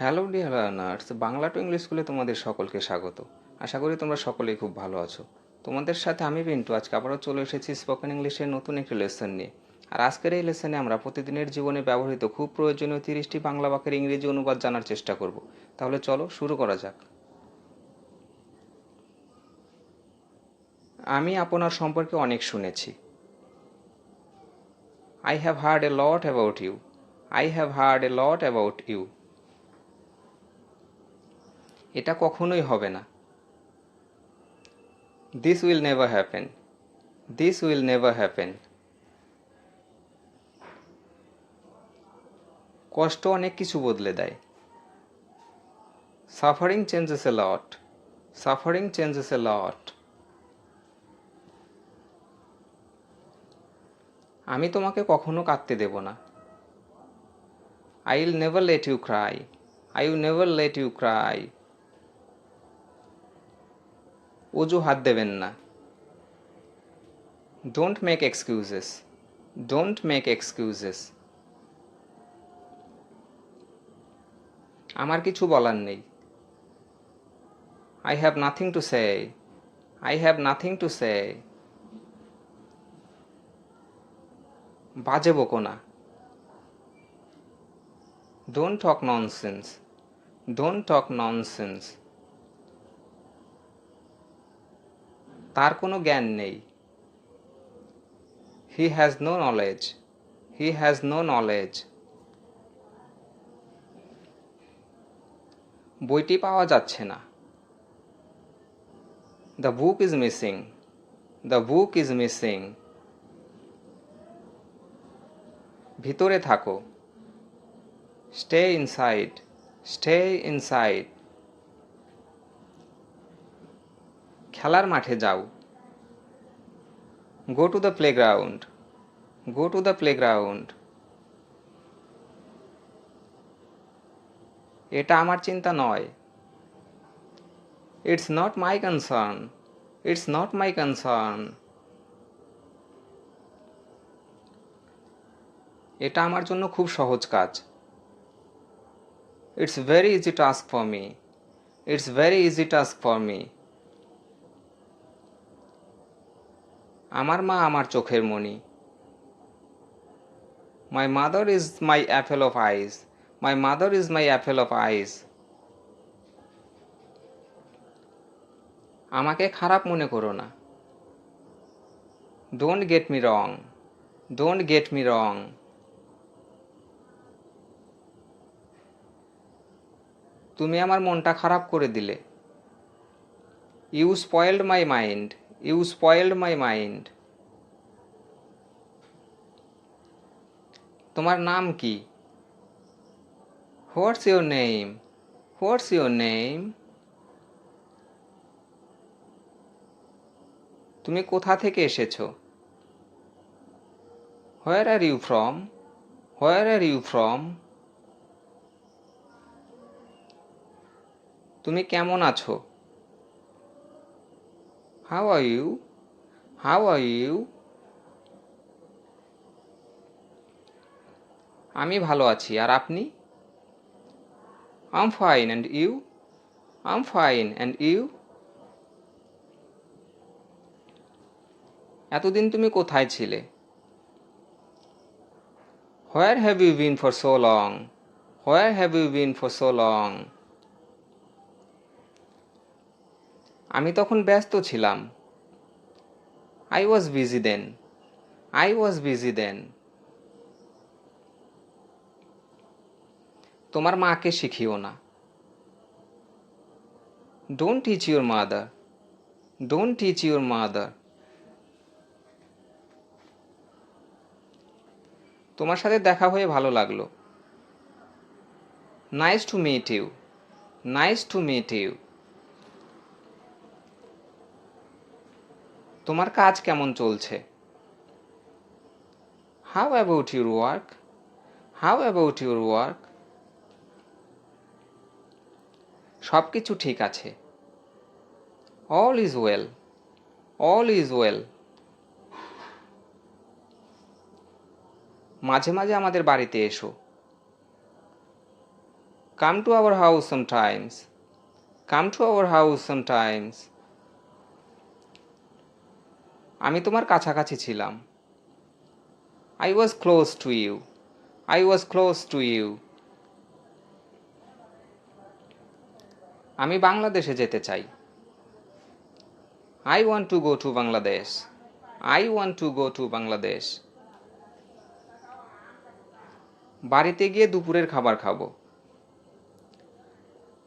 Hello dear learners, Bangla to English স্কুলে তোমাদের সকলকে স্বাগত। আশা করি তোমরা সকলেই খুব ভালো আছো। তোমাদের সাথে আমি পিন্টু আজকে আবারও চলে এসেছি স্পোকেন ইংলিশের নতুন একটি লেসন নিয়ে। আর আজকের এই লেসনে আমরা প্রতিদিনের জীবনে ব্যবহৃত খুব প্রয়োজনীয় 30টি বাংলা বাক্যের ইংরেজি অনুবাদ জানার চেষ্টা করব। তাহলে চলো শুরু করা যাক। আমি আপনার সম্পর্কে অনেক শুনেছি। I have heard a lot about you. I have heard a lot about you. এটা কখনোই হবে না। This will never happen. This will never happen. কষ্ট অনেক কিছু বদলে দেয়। Suffering changes a lot. Suffering changes a lot. আমি তোমাকে কখনো কাঁদতে দেব না। I will never let you cry. I will never let you cry. অজুহাত দেবেন না। Don't make excuses. Don't make excuses. আমার কিছু বলার নেই। I have nothing to say. I have nothing to say. বাজে বকো না। Don't talk nonsense. Don't talk nonsense. তার কোনো জ্ঞান নেই। He has no knowledge. He has no knowledge. বইটি পাওয়া যাচ্ছে না। The book is missing. The book is missing. ভিতরে থাকো। Stay inside. Stay inside. খেলার মাঠে যাও। Go to the playground. Go to the playground. এটা আমার চিন্তা নয়। It's not my concern. It's not my concern. এটা আমার জন্য খুব সহজ কাজ। It's very easy task for me. It's very easy task for me. আমার মা আমার চোখের মণি। My mother is my apple of eyes. My mother is my apple of eyes. আমাকে খারাপ মনে করো না। Don't get me wrong. Don't get me wrong. তুমি আমার মনটা খারাপ করে দিলে। You spoiled my mind. You spoiled my mind. তোমার নাম কি? What's your name? What's your name? তুমি কোথা থেকে এসেছো? Where are you from? Where are you from? তুমি কেমন আছো? How are you? How are you? আমি ভালো আছি, আর আপনি? I am fine, and you? I am fine, and you? এতদিন তুমি কোথায় ছিলে? Where have you been for so long? Where have you been for so long? আমি তখন ব্যস্ত ছিলাম। I was busy then. I was busy then. তোমার মাকে শিখিও না। Don't teach your mother. Don't teach your mother. তোমার সাথে দেখা হয়ে ভালো লাগলো। Nice to meet you. Nice to meet you. তোমার কাজ কেমন চলছে? How about your work? How about your work? সব কিছু ঠিক আছে। All is well. All is well. মাঝে মাঝে আমাদের বাড়িতে এসো। Come to our house sometimes, come to our house sometimes. আমি তোমার কাছাকাছি ছিলাম। I was close to you, I was close to you. আমি বাংলাদেশে যেতে চাই। I want to go to Bangladesh, I want to go to Bangladesh. বাড়িতে গিয়ে দুপুরের খাবার খাবো।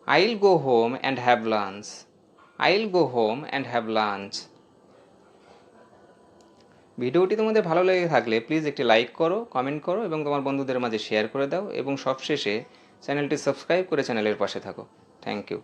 I'll go home and have lunch, I'll go home and have lunch. ভিডিওটি তোমাদের ভালো লেগে থাকলে প্লিজ একটি লাইক করো, কমেন্ট করো এবং তোমার বন্ধুদের মাঝে শেয়ার করে দাও এবং সবশেষে চ্যানেলটি সাবস্ক্রাইব করে চ্যানেলের পাশে থাকো। Thank you.